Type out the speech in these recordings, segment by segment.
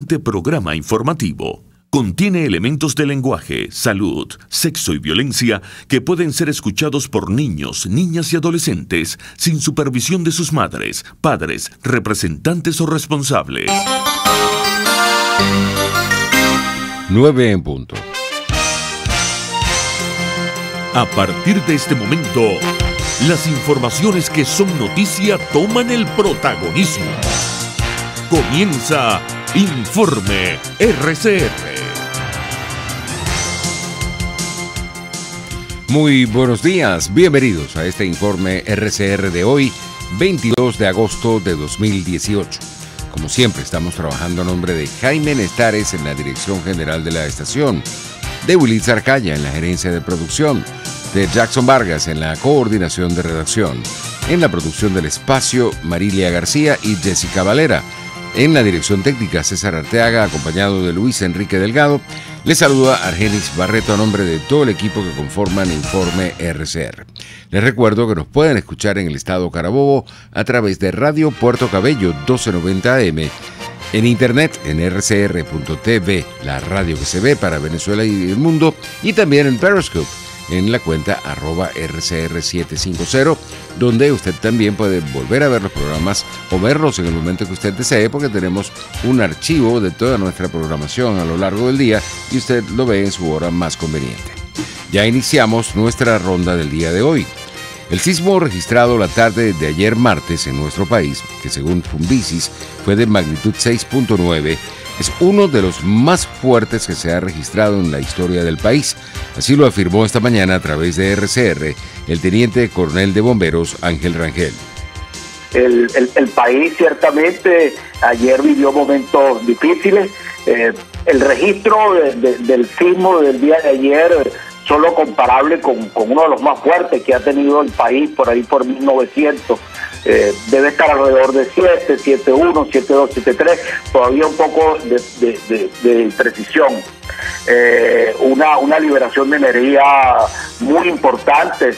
siguiente programa informativo contiene elementos de lenguaje, salud, sexo y violencia que pueden ser escuchados por niños, niñas y adolescentes sin supervisión de sus madres, padres, representantes o responsables. 9 en punto. A partir de este momento, las informaciones que son noticia toman el protagonismo. Comienza Informe RCR. Muy buenos días, bienvenidos a este Informe RCR de hoy, 22 de agosto de 2018. Como siempre, estamos trabajando a nombre de Jaime Nestares en la dirección general de la estación, de Willy Zarcaya en la gerencia de producción, de Jackson Vargas en la coordinación de redacción, en la producción del espacio, Marilia García y Jessica Valera. En la dirección técnica, César Arteaga, acompañado de Luis Enrique Delgado. Les saluda Argenis Barreto a nombre de todo el equipo que conforman Informe RCR. Les recuerdo que nos pueden escuchar en el estado Carabobo a través de Radio Puerto Cabello 1290 AM, en internet en rcr.tv, la radio que se ve para Venezuela y el mundo, y también en Periscope, en la cuenta @RCR750, donde usted también puede volver a ver los programas o verlos en el momento que usted desee, porque tenemos un archivo de toda nuestra programación a lo largo del día y usted lo ve en su hora más conveniente. Ya iniciamos nuestra ronda del día de hoy. El sismo registrado la tarde de ayer martes en nuestro país, que según Funvisis fue de magnitud 6.9, es uno de los más fuertes que se ha registrado en la historia del país. Así lo afirmó esta mañana a través de RCR el teniente coronel de bomberos Ángel Rangel. El país ciertamente ayer vivió momentos difíciles. El registro del sismo del día de ayer, solo comparable con uno de los más fuertes que ha tenido el país por ahí por 1900. Debe estar alrededor de 7, 7.1, 7.2, 7.3, todavía un poco de precisión. Una liberación de energía muy importante,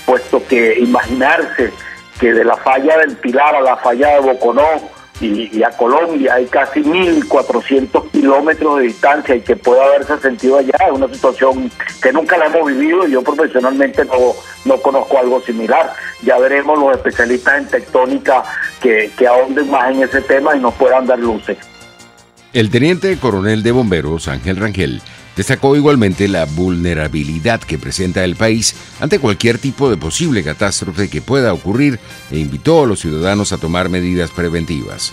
puesto que imaginarse que de la falla del Pilar a la falla de Boconó y a Colombia hay casi 1.400 kilómetros de distancia y que pueda haberse sentido allá, es una situación que nunca la hemos vivido y yo profesionalmente no conozco algo similar. Ya veremos los especialistas en tectónica que ahonden más en ese tema y nos puedan dar luces. El teniente coronel de bomberos Ángel Rangel destacó igualmente la vulnerabilidad que presenta el país ante cualquier tipo de posible catástrofe que pueda ocurrir e invitó a los ciudadanos a tomar medidas preventivas.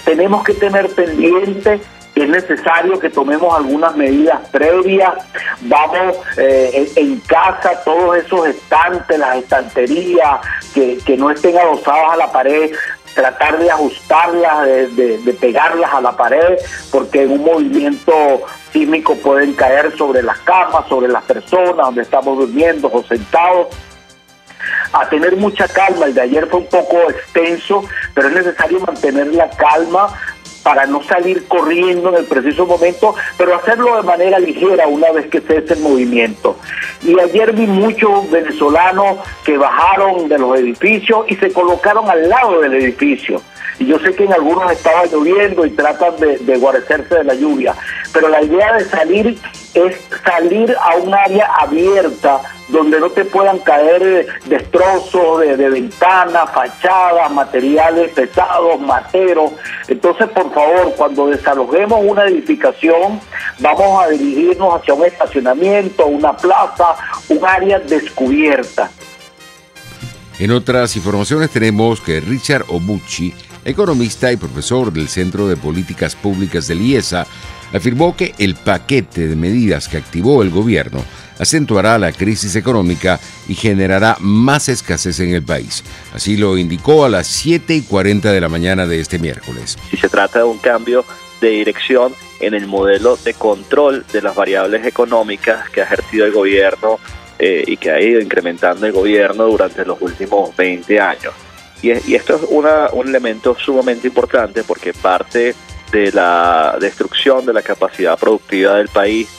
Tenemos que tener pendiente, es necesario que tomemos algunas medidas previas. Vamos en casa, todos esos estantes, las estanterías que no estén adosadas a la pared, tratar de ajustarlas, de pegarlas a la pared, porque en un movimiento sísmico pueden caer sobre las camas, sobre las personas donde estamos durmiendo o sentados. A tener mucha calma. El de ayer fue un poco extenso, pero es necesario mantener la calma para no salir corriendo en el preciso momento, pero hacerlo de manera ligera una vez que cese el movimiento. Y ayer vi muchos venezolanos que bajaron de los edificios y se colocaron al lado del edificio. Y yo sé que en algunos estaba lloviendo y tratan de guarecerse de la lluvia, pero la idea de salir es salir a un área abierta donde no te puedan caer destrozos de ventanas, fachadas, materiales pesados, materos. Entonces, por favor, cuando desalojemos una edificación, vamos a dirigirnos hacia un estacionamiento, una plaza, un área descubierta. En otras informaciones tenemos que Richard Obuchi, economista y profesor del Centro de Políticas Públicas del IESA, afirmó que el paquete de medidas que activó el gobierno acentuará la crisis económica y generará más escasez en el país. Así lo indicó a las 7:40 de la mañana de este miércoles. Si se trata de un cambio de dirección en el modelo de control de las variables económicas que ha ejercido el gobierno y que ha ido incrementando el gobierno durante los últimos 20 años. Y esto es un elemento sumamente importante porque parte de la destrucción de la capacidad productiva del país,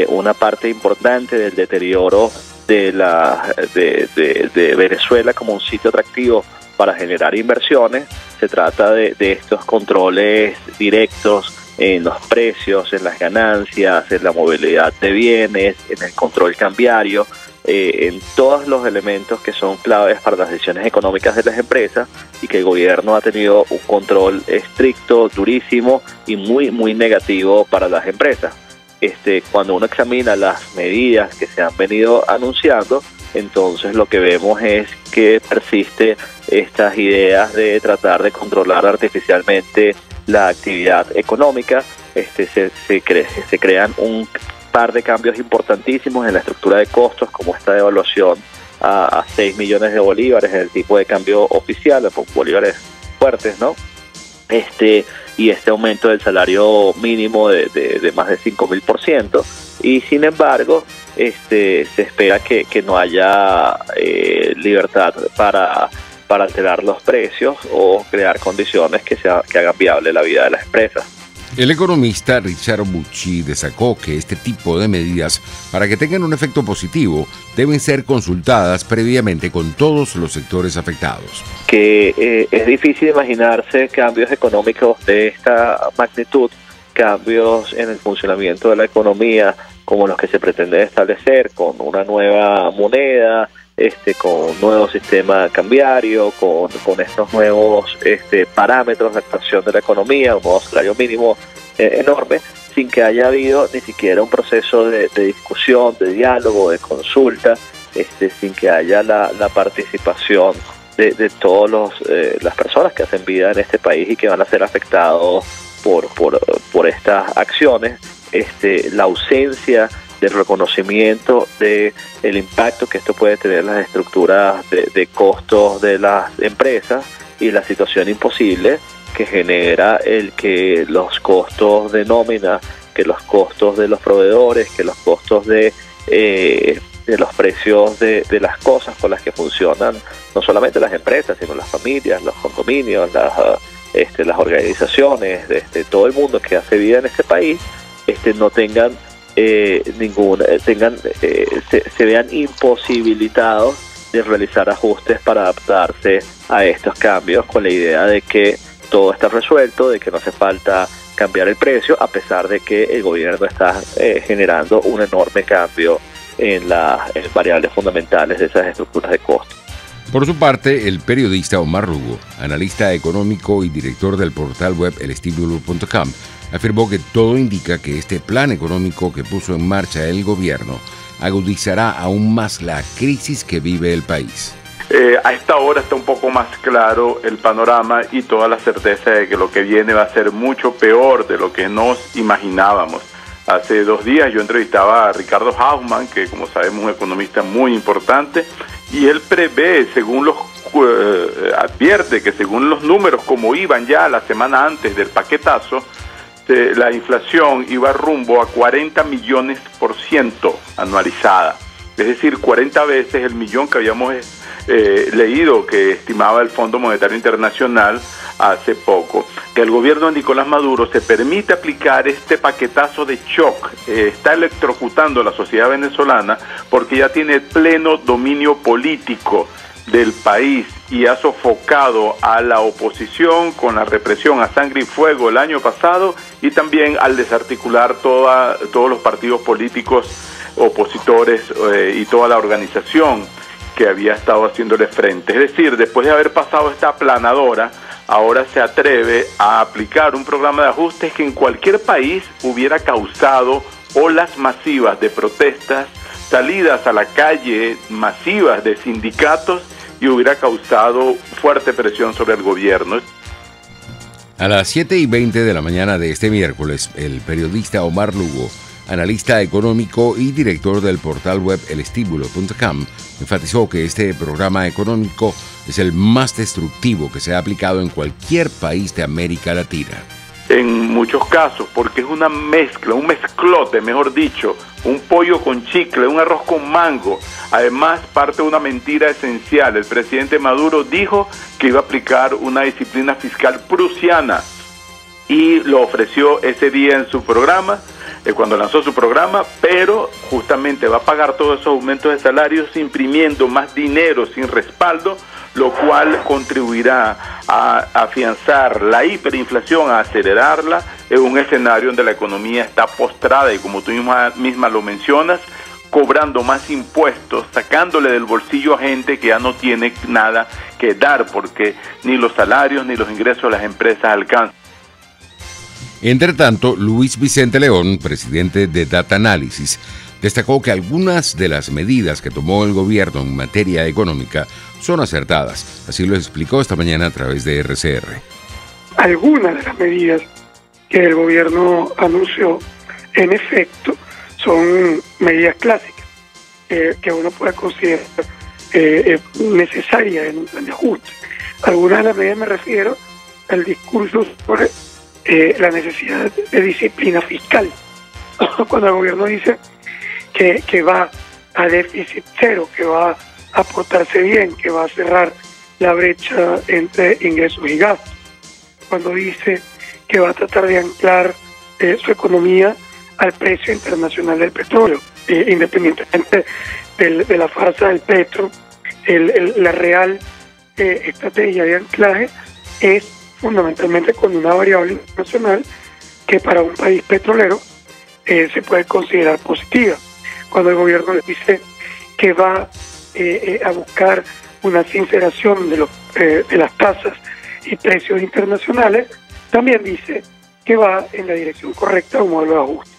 una parte importante del deterioro de Venezuela como un sitio atractivo para generar inversiones. Se trata de estos controles directos en los precios, en las ganancias, en la movilidad de bienes, en el control cambiario, en todos los elementos que son claves para las decisiones económicas de las empresas, y que el gobierno ha tenido un control estricto, durísimo y muy negativo para las empresas. Cuando uno examina las medidas que se han venido anunciando, entonces lo que vemos es que persiste estas ideas de tratar de controlar artificialmente la actividad económica. Se crean un par de cambios importantísimos en la estructura de costos, como esta devaluación a 6 millones de bolívares en el tipo de cambio oficial, bolívares fuertes, ¿no? Y este aumento del salario mínimo de más de 5.000%, y sin embargo se espera que no haya libertad para alterar los precios o crear condiciones que hagan viable la vida de las empresas. El economista Richard Bucci destacó que este tipo de medidas, para que tengan un efecto positivo, deben ser consultadas previamente con todos los sectores afectados. Que es difícil imaginarse cambios económicos de esta magnitud, cambios en el funcionamiento de la economía como los que se pretende establecer con una nueva moneda, con un nuevo sistema cambiario, con estos nuevos parámetros de actuación de la economía, un nuevo salario mínimo enorme, sin que haya habido ni siquiera un proceso de discusión, de diálogo, de consulta, sin que haya la participación de todas las personas que hacen vida en este país y que van a ser afectados por estas acciones. La ausencia del reconocimiento de el impacto que esto puede tener en las estructuras de costos de las empresas, y la situación imposible que genera el que los costos de nómina, que los costos de los proveedores, que los costos de los precios de las cosas con las que funcionan no solamente las empresas, sino las familias, los condominios, las organizaciones, todo el mundo que hace vida en este país, no tengan se vean imposibilitados de realizar ajustes para adaptarse a estos cambios, con la idea de que todo está resuelto, de que no hace falta cambiar el precio, a pesar de que el gobierno está generando un enorme cambio en las variables fundamentales de esas estructuras de costo. Por su parte, el periodista Omar Lugo, analista económico y director del portal web elestibulo.com, afirmó que todo indica que este plan económico que puso en marcha el gobierno agudizará aún más la crisis que vive el país. A esta hora está un poco más claro el panorama y toda la certeza de que lo que viene va a ser mucho peor de lo que nos imaginábamos. Hace 2 días yo entrevistaba a Ricardo Hausmann, que como sabemos es un economista muy importante, y él prevé, advierte que según los números como iban ya la semana antes del paquetazo, la inflación iba rumbo a 40 millones% anualizada, es decir, 40 veces el millón que habíamos leído que estimaba el Fondo Monetario Internacional hace poco. Que el gobierno de Nicolás Maduro se permite aplicar este paquetazo de shock, está electrocutando a la sociedad venezolana porque ya tiene pleno dominio político del país y ha sofocado a la oposición con la represión a sangre y fuego el año pasado, y también al desarticular todos los partidos políticos opositores y toda la organización que había estado haciéndole frente. Es decir, después de haber pasado esta aplanadora, ahora se atreve a aplicar un programa de ajustes que en cualquier país hubiera causado olas masivas de protestas, salidas a la calle masivas de sindicatos, y hubiera causado fuerte presión sobre el gobierno. A las 7:20 de la mañana de este miércoles, el periodista Omar Lugo, analista económico y director del portal web elestibulo.com, enfatizó que este programa económico es el más destructivo que se ha aplicado en cualquier país de América Latina. En muchos casos, porque es una mezcla, un mezclote, mejor dicho, un pollo con chicle, un arroz con mango. Además, parte de una mentira esencial. El presidente Maduro dijo que iba a aplicar una disciplina fiscal prusiana y lo ofreció ese día en su programa, cuando lanzó su programa, pero justamente va a pagar todos esos aumentos de salarios imprimiendo más dinero sin respaldo, lo cual contribuirá a afianzar la hiperinflación, a acelerarla en un escenario donde la economía está postrada y, como tú misma lo mencionas, cobrando más impuestos, sacándole del bolsillo a gente que ya no tiene nada que dar, porque ni los salarios ni los ingresos de las empresas alcanzan. Entre tanto, Luis Vicente León, presidente de Data Analysis, destacó que algunas de las medidas que tomó el gobierno en materia económica son acertadas. Así lo explicó esta mañana a través de RCR. Algunas de las medidas que el gobierno anunció, en efecto, son medidas clásicas que uno puede considerar necesarias en un plan de ajuste. Algunas de las medidas me refiero al discurso sobre la necesidad de disciplina fiscal. Cuando el gobierno dice que va a déficit cero, que va a portarse bien, que va a cerrar la brecha entre ingresos y gastos. Cuando dice que va a tratar de anclar su economía al precio internacional del petróleo, independientemente de la farsa del petro, la real estrategia de anclaje es fundamentalmente con una variable internacional que para un país petrolero se puede considerar positiva. Cuando el gobierno dice que va a buscar una sinceración de las tasas y precios internacionales, también dice que va en la dirección correcta de un modelo de ajuste.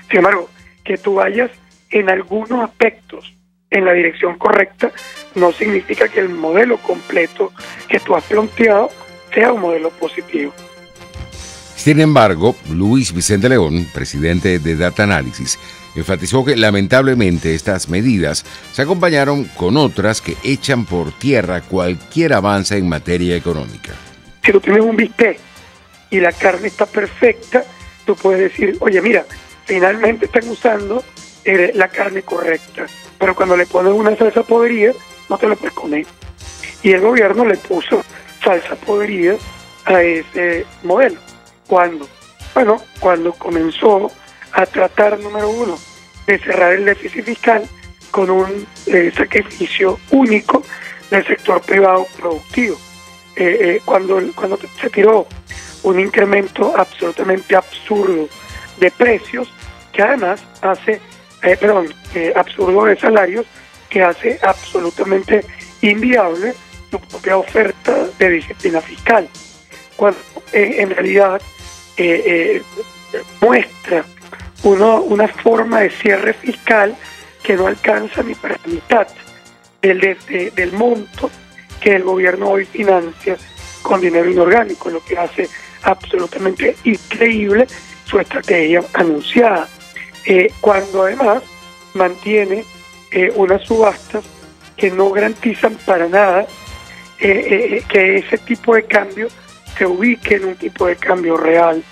Sin embargo, que tú vayas en algunos aspectos en la dirección correcta no significa que el modelo completo que tú has planteado sea un modelo positivo. Sin embargo, Luis Vicente León, presidente de Data Analysis, enfatizó que lamentablemente estas medidas se acompañaron con otras que echan por tierra cualquier avance en materia económica. Si tú tienes un bistec y la carne está perfecta, tú puedes decir, oye, mira, finalmente están usando la carne correcta, pero cuando le pones una salsa podrida, no te lo puedes comer. Y el gobierno le puso salsa podrida a ese modelo. ¿Cuándo? Bueno, cuando comenzó a tratar, número uno, de cerrar el déficit fiscal con un sacrificio único del sector privado productivo. Cuando se tiró un incremento absolutamente absurdo de precios, que además hace, absurdo de salarios, que hace absolutamente inviable su propia oferta de disciplina fiscal. Cuando en realidad muestra una forma de cierre fiscal que no alcanza ni para la mitad del monto que el gobierno hoy financia con dinero inorgánico, lo que hace absolutamente increíble su estrategia anunciada, cuando además mantiene unas subastas que no garantizan para nada que ese tipo de cambio se ubique en un tipo de cambio real,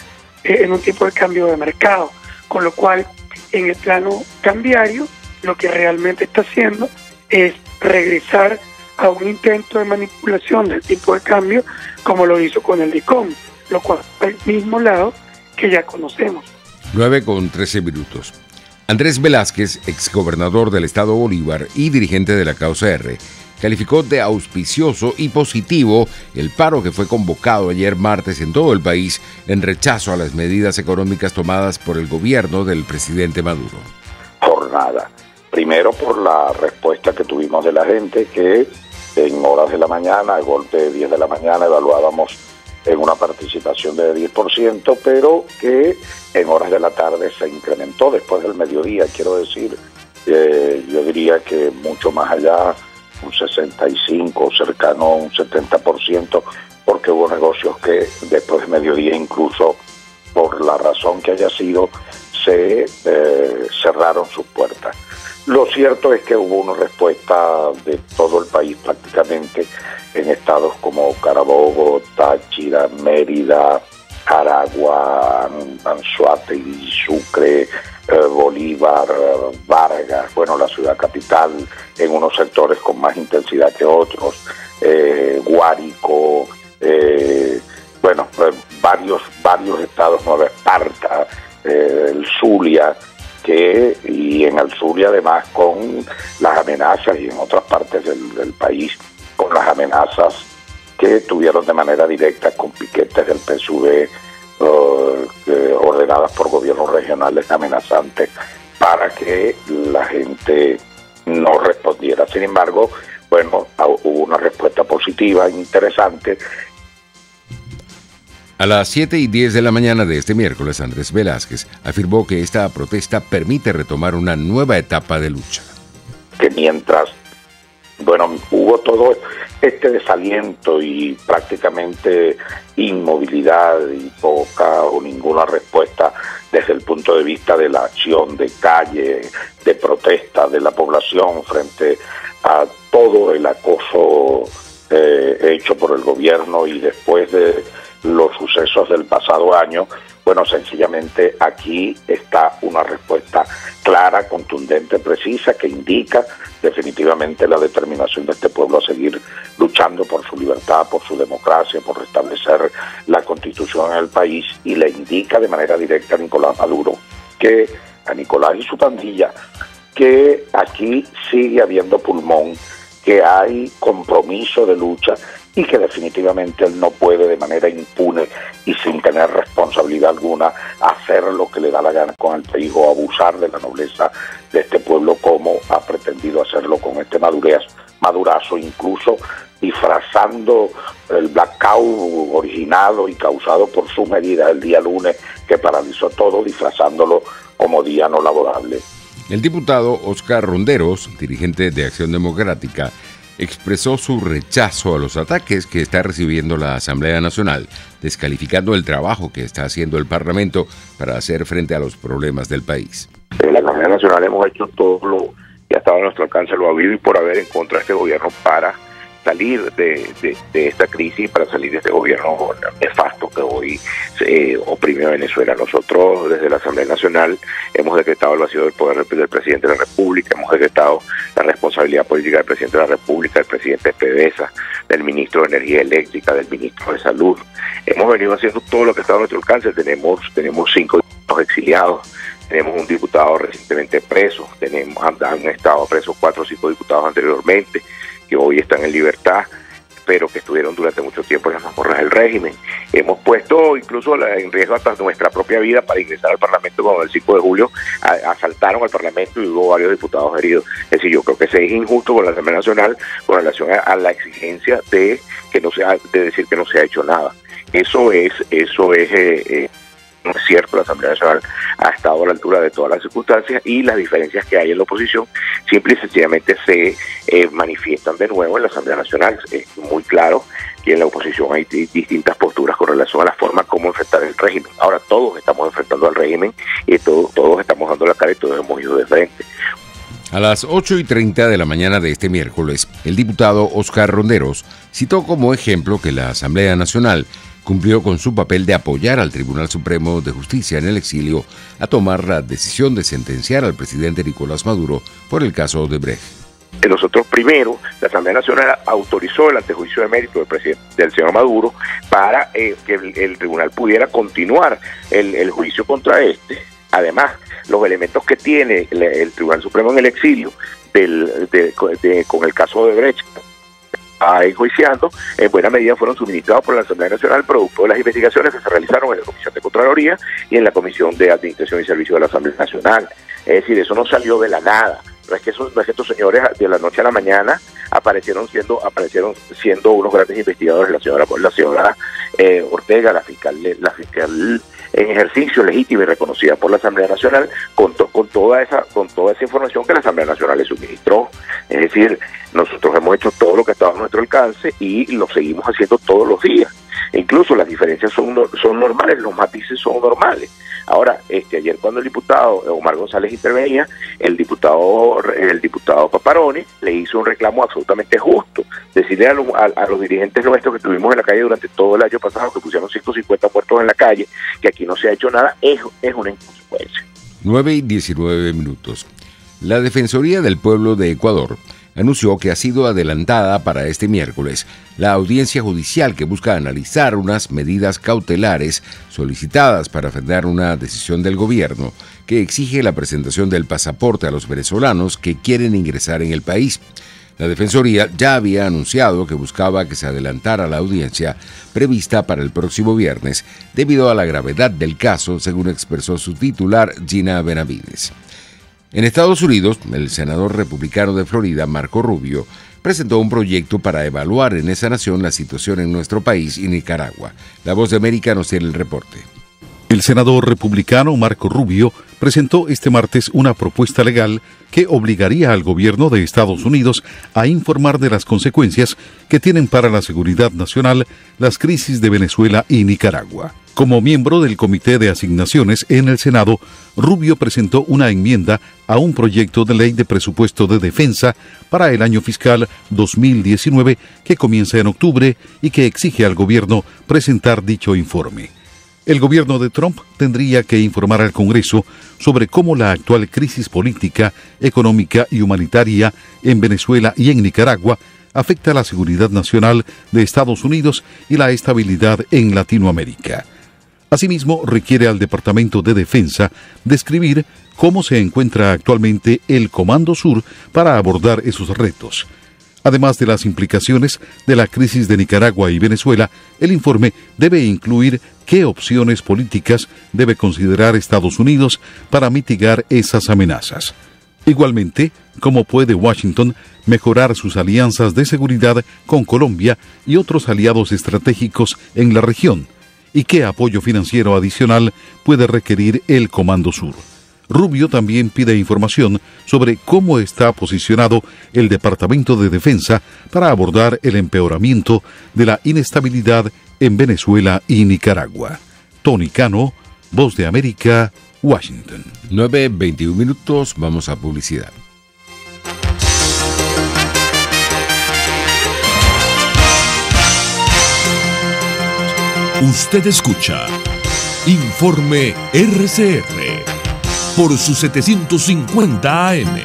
en un tipo de cambio de mercado, con lo cual en el plano cambiario lo que realmente está haciendo es regresar a un intento de manipulación del tipo de cambio como lo hizo con el DICOM, lo cual es el mismo lado que ya conocemos. 9:13. Andrés Velázquez, exgobernador del estado Bolívar y dirigente de la Causa R, calificó de auspicioso y positivo el paro que fue convocado ayer martes en todo el país en rechazo a las medidas económicas tomadas por el gobierno del presidente Maduro. Jornada. Primero por la respuesta que tuvimos de la gente, que en horas de la mañana, a golpe de 10 de la mañana, evaluábamos en una participación de 10%, pero que en horas de la tarde se incrementó después del mediodía, quiero decir, yo diría que mucho más allá, un 65, cercano a un 70%, porque hubo negocios que después de mediodía, incluso por la razón que haya sido, se cerraron sus puertas. Lo cierto es que hubo una respuesta de todo el país prácticamente, en estados como Carabobo, Táchira, Mérida, Aragua, Anzoátegui, Sucre, Bolívar, Vargas, bueno, la ciudad capital, en unos sectores con más intensidad que otros, Guárico, varios estados, Nueva Esparta, el Zulia, y en el Zulia además con las amenazas y en otras partes del país con las amenazas que tuvieron de manera directa con piquetes del PSUV ordenadas por gobiernos regionales amenazantes para que la gente no respondiera. Sin embargo, bueno, hubo una respuesta positiva, interesante. A las 7:10 de la mañana de este miércoles, Andrés Velázquez afirmó que esta protesta permite retomar una nueva etapa de lucha. Que mientras, bueno, hubo todo este desaliento y prácticamente inmovilidad y poca o ninguna respuesta desde el punto de vista de la acción de calle, de protesta de la población frente a todo el acoso hecho por el gobierno y después de los sucesos del pasado año, bueno, sencillamente aquí está una respuesta clara, contundente, precisa, que indica definitivamente la determinación de este pueblo a seguir luchando por su libertad, por su democracia, por restablecer la constitución en el país, y le indica de manera directa a Nicolás Maduro, que a Nicolás y su pandilla, que aquí sigue habiendo pulmón, que hay compromiso de lucha y que definitivamente él no puede de manera impune y sin tener responsabilidad alguna hacer lo que le da la gana con el país o abusar de la nobleza de este pueblo como ha pretendido hacerlo con este madurazo, incluso disfrazando el blackout originado y causado por su medida el día lunes que paralizó todo, disfrazándolo como día no laborable. El diputado Oscar Ronderos, dirigente de Acción Democrática, expresó su rechazo a los ataques que está recibiendo la Asamblea Nacional, descalificando el trabajo que está haciendo el Parlamento para hacer frente a los problemas del país. En la Asamblea Nacional hemos hecho todo lo que ha estado a nuestro alcance, lo habido y por haber en contra de este gobierno para salir de esta crisis, para salir de este gobierno nefasto que hoy oprime a Venezuela. Nosotros desde la Asamblea Nacional hemos decretado el vacío del poder del presidente de la República, hemos decretado la responsabilidad política del presidente de la República, del presidente de PDVSA, del ministro de Energía Eléctrica, del ministro de Salud. Hemos venido haciendo todo lo que está a nuestro alcance. Tenemos 5 diputados exiliados, tenemos un diputado recientemente preso, han estado presos 4 o 5 diputados anteriormente, que hoy están en libertad, pero que estuvieron durante mucho tiempo en las mazmorras del régimen. Hemos puesto incluso en riesgo hasta nuestra propia vida para ingresar al Parlamento. Cuando el 5 de julio asaltaron al Parlamento y hubo varios diputados heridos. Es decir, yo creo que es injusto con la Asamblea Nacional con relación a la exigencia de decir que no se ha hecho nada. Eso es no es cierto. La Asamblea Nacional ha estado a la altura de todas las circunstancias y las diferencias que hay en la oposición simple y sencillamente se manifiestan de nuevo en la Asamblea Nacional. Es muy claro que en la oposición hay distintas posturas con relación a la forma como enfrentar el régimen. Ahora todos estamos enfrentando al régimen y todos estamos dando la cara y todos hemos ido de frente. A las 8:30 de la mañana de este miércoles, el diputado Oscar Ronderos citó como ejemplo que la Asamblea Nacional cumplió con su papel de apoyar al Tribunal Supremo de Justicia en el exilio a tomar la decisión de sentenciar al presidente Nicolás Maduro por el caso Odebrecht. Nosotros primero, la Asamblea Nacional autorizó el antejuicio de mérito del señor Maduro para que el tribunal pudiera continuar el juicio contra este. Además, los elementos que tiene el Tribunal Supremo en el exilio con el caso Odebrecht enjuiciando, en buena medida fueron suministrados por la Asamblea Nacional producto de las investigaciones que se realizaron en la Comisión de Contraloría y en la Comisión de Administración y Servicio de la Asamblea Nacional. Es decir, eso no salió de la nada. No es que estos señores de la noche a la mañana aparecieron siendo unos grandes investigadores. La señora Ortega, la fiscal en ejercicio legítima y reconocida por la Asamblea Nacional, contó con toda esa información que la Asamblea Nacional le suministró. Es decir, nosotros hemos hecho todo lo que estaba a nuestro alcance y lo seguimos haciendo todos los días. Incluso las diferencias son normales, los matices son normales. Ahora, ayer cuando el diputado Omar González intervenía, el diputado Paparoni le hizo un reclamo absolutamente justo, decirle a los dirigentes nuestros que estuvimos en la calle durante todo el año pasado, que pusieron 150 muertos en la calle, que aquí no se ha hecho nada, es una inconsecuencia. 9:19. La Defensoría del Pueblo de Ecuador anunció que ha sido adelantada para este miércoles la audiencia judicial que busca analizar unas medidas cautelares solicitadas para frenar una decisión del gobierno que exige la presentación del pasaporte a los venezolanos que quieren ingresar en el país. La Defensoría ya había anunciado que buscaba que se adelantara la audiencia prevista para el próximo viernes debido a la gravedad del caso, según expresó su titular, Gina Benavides. En Estados Unidos, el senador republicano de Florida, Marco Rubio, presentó un proyecto para evaluar en esa nación la situación en nuestro país y Nicaragua. La Voz de América nos tiene el reporte. El senador republicano Marco Rubio presentó este martes una propuesta legal que obligaría al gobierno de Estados Unidos a informar de las consecuencias que tienen para la seguridad nacional las crisis de Venezuela y Nicaragua. Como miembro del Comité de Asignaciones en el Senado, Rubio presentó una enmienda a un proyecto de ley de presupuesto de defensa para el año fiscal 2019 que comienza en octubre y que exige al gobierno presentar dicho informe. El gobierno de Trump tendría que informar al Congreso sobre cómo la actual crisis política, económica y humanitaria en Venezuela y en Nicaragua afecta a la seguridad nacional de Estados Unidos y la estabilidad en Latinoamérica. Asimismo, requiere al Departamento de Defensa describir cómo se encuentra actualmente el Comando Sur para abordar esos retos. Además de las implicaciones de la crisis de Nicaragua y Venezuela, el informe debe incluir qué opciones políticas debe considerar Estados Unidos para mitigar esas amenazas. Igualmente, cómo puede Washington mejorar sus alianzas de seguridad con Colombia y otros aliados estratégicos en la región, y qué apoyo financiero adicional puede requerir el Comando Sur. Rubio también pide información sobre cómo está posicionado el Departamento de Defensa para abordar el empeoramiento de la inestabilidad en Venezuela y Nicaragua. Tony Cano, Voz de América, Washington. 9:21, vamos a publicidad. Usted escucha Informe RCR por su 750 AM.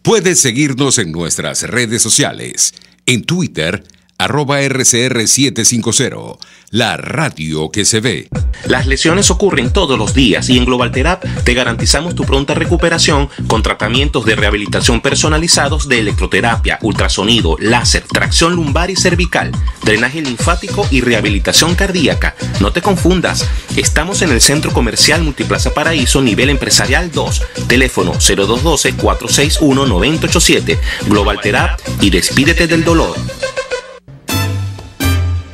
Puedes seguirnos en nuestras redes sociales. En Twitter, @RCR750, la radio que se ve. Las lesiones ocurren todos los días y en GlobalTherap te garantizamos tu pronta recuperación con tratamientos de rehabilitación personalizados de electroterapia, ultrasonido, láser, tracción lumbar y cervical, drenaje linfático y rehabilitación cardíaca. No te confundas, estamos en el Centro Comercial Multiplaza Paraíso, nivel empresarial 2, teléfono 0212-461-9087, GlobalTherap y despídete del dolor.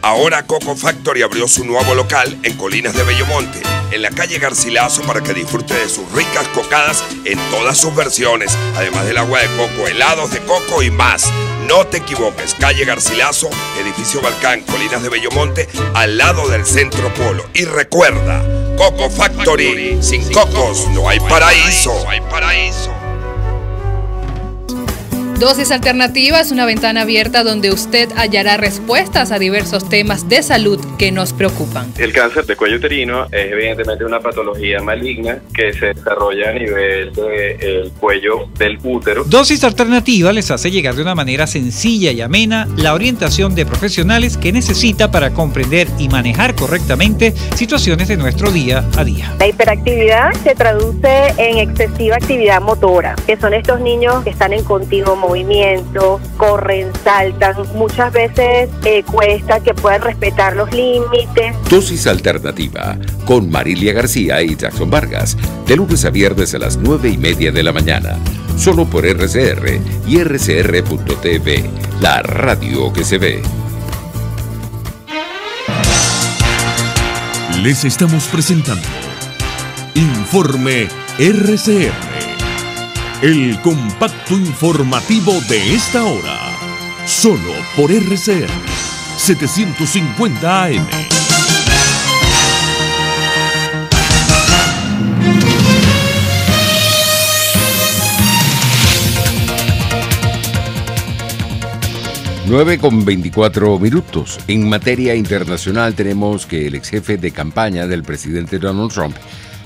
Ahora Coco Factory abrió su nuevo local en Colinas de Bellomonte, en la calle Garcilaso, para que disfrute de sus ricas cocadas en todas sus versiones, además del agua de coco, helados de coco y más. No te equivoques, calle Garcilaso, edificio Balcán, Colinas de Bellomonte, al lado del Centro Polo. Y recuerda, Coco Factory, sin cocos no hay paraíso. Dosis Alternativa es una ventana abierta donde usted hallará respuestas a diversos temas de salud que nos preocupan. El cáncer de cuello uterino es evidentemente una patología maligna que se desarrolla a nivel del cuello del útero. Dosis Alternativa les hace llegar de una manera sencilla y amena la orientación de profesionales que necesita para comprender y manejar correctamente situaciones de nuestro día a día. La hiperactividad se traduce en excesiva actividad motora, que son estos niños que están en continuo movimiento, corren, saltan, muchas veces cuesta que puedan respetar los límites. Dosis Alternativa con Marilia García y Jackson Vargas, de lunes a viernes a las 9:30 de la mañana, solo por RCR y RCR.tv, la radio que se ve. Les estamos presentando Informe RCR, el compacto informativo de esta hora, solo por RCR 750 AM. Nueve con 24 minutos. En materia internacional tenemos que el ex jefe de campaña del presidente Donald Trump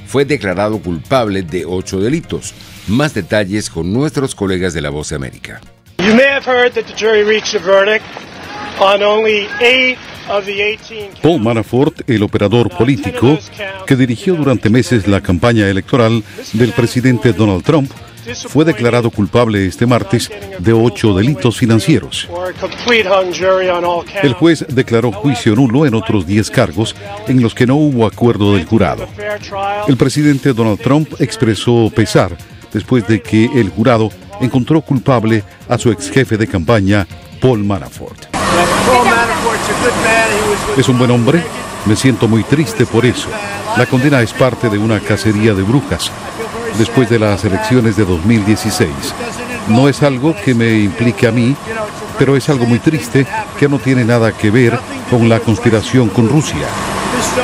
fue declarado culpable de 8 delitos. Más detalles con nuestros colegas de La Voz de América. You may have heard that the jury reached a verdict on only 8 of the 18. Paul Manafort, el operador político que dirigió durante meses la campaña electoral del presidente Donald Trump, fue declarado culpable este martes de 8 delitos financieros. El juez declaró juicio nulo en otros 10 cargos en los que no hubo acuerdo del jurado. El presidente Donald Trump expresó pesar después de que el jurado encontró culpable a su ex jefe de campaña, Paul Manafort. Es un buen hombre, me siento muy triste por eso. La condena es parte de una cacería de brujas después de las elecciones de 2016. No es algo que me implique a mí, pero es algo muy triste que no tiene nada que ver con la conspiración con Rusia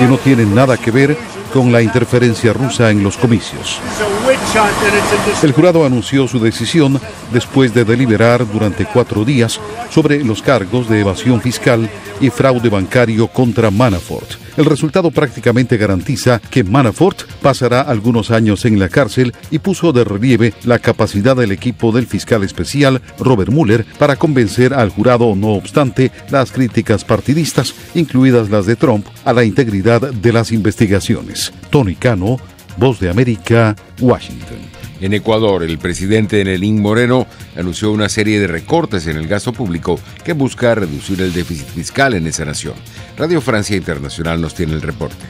y no tiene nada que ver con la interferencia rusa en los comicios. El jurado anunció su decisión después de deliberar durante 4 días sobre los cargos de evasión fiscal y fraude bancario contra Manafort. El resultado prácticamente garantiza que Manafort pasará algunos años en la cárcel y puso de relieve la capacidad del equipo del fiscal especial Robert Mueller para convencer al jurado, no obstante las críticas partidistas, incluidas las de Trump, a la integridad de las investigaciones. Tony Cano, Voz de América, Washington. En Ecuador, el presidente Lenín Moreno anunció una serie de recortes en el gasto público que busca reducir el déficit fiscal en esa nación. Radio Francia Internacional nos tiene el reporte.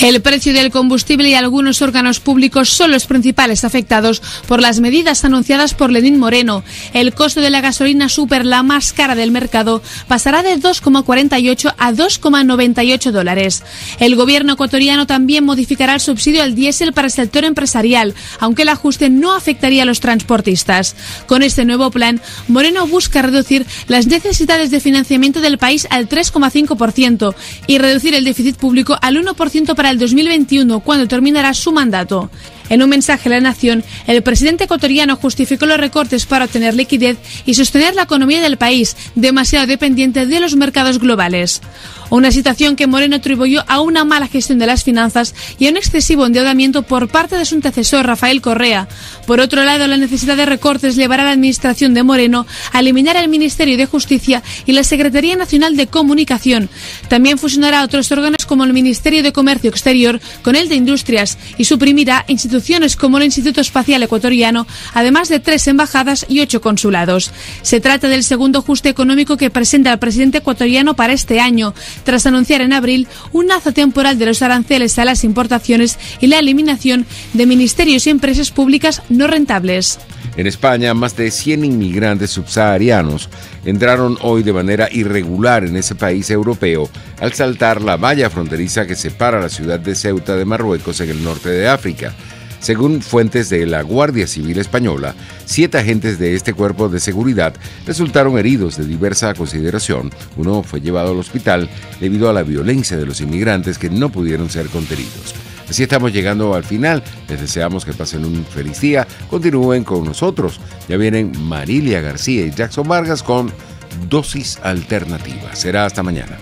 El precio del combustible y algunos órganos públicos son los principales afectados por las medidas anunciadas por Lenín Moreno. El costo de la gasolina super, la más cara del mercado, pasará de 2,48 a 2,98 dólares. El gobierno ecuatoriano también modificará el subsidio al diésel para el sector empresarial, aunque el ajuste no afectaría a los transportistas. Con este nuevo plan, Moreno busca reducir las necesidades de financiamiento del país al 3,5% y reducir el déficit público al 1% para el 2021, cuando terminará su mandato. En un mensaje a la nación, el presidente ecuatoriano justificó los recortes para obtener liquidez y sostener la economía del país, demasiado dependiente de los mercados globales. Una situación que Moreno atribuyó a una mala gestión de las finanzas y a un excesivo endeudamiento por parte de su antecesor, Rafael Correa. Por otro lado, la necesidad de recortes llevará a la administración de Moreno a eliminar el Ministerio de Justicia y la Secretaría Nacional de Comunicación. También fusionará otros órganos como el Ministerio de Comercio Exterior con el de Industrias y suprimirá instituciones como el Instituto Espacial Ecuatoriano, además de 3 embajadas y 8 consulados. Se trata del segundo ajuste económico que presenta el presidente ecuatoriano para este año, tras anunciar en abril un alza temporal de los aranceles a las importaciones y la eliminación de ministerios y empresas públicas no rentables. En España, más de 100 inmigrantes subsaharianos entraron hoy de manera irregular en ese país europeo al saltar la valla fronteriza que separa la ciudad de Ceuta de Marruecos en el norte de África. Según fuentes de la Guardia Civil Española, 7 agentes de este cuerpo de seguridad resultaron heridos de diversa consideración. Uno fue llevado al hospital debido a la violencia de los inmigrantes que no pudieron ser contenidos. Así estamos llegando al final. Les deseamos que pasen un feliz día. Continúen con nosotros. Ya vienen Marilia García y Jackson Vargas con Dosis Alternativa. Será hasta mañana.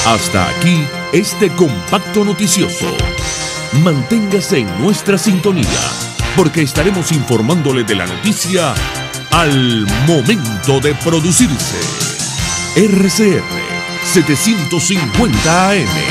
Hasta aquí este compacto noticioso. Manténgase en nuestra sintonía, porque estaremos informándole de la noticia al momento de producirse. RCR 750 AM.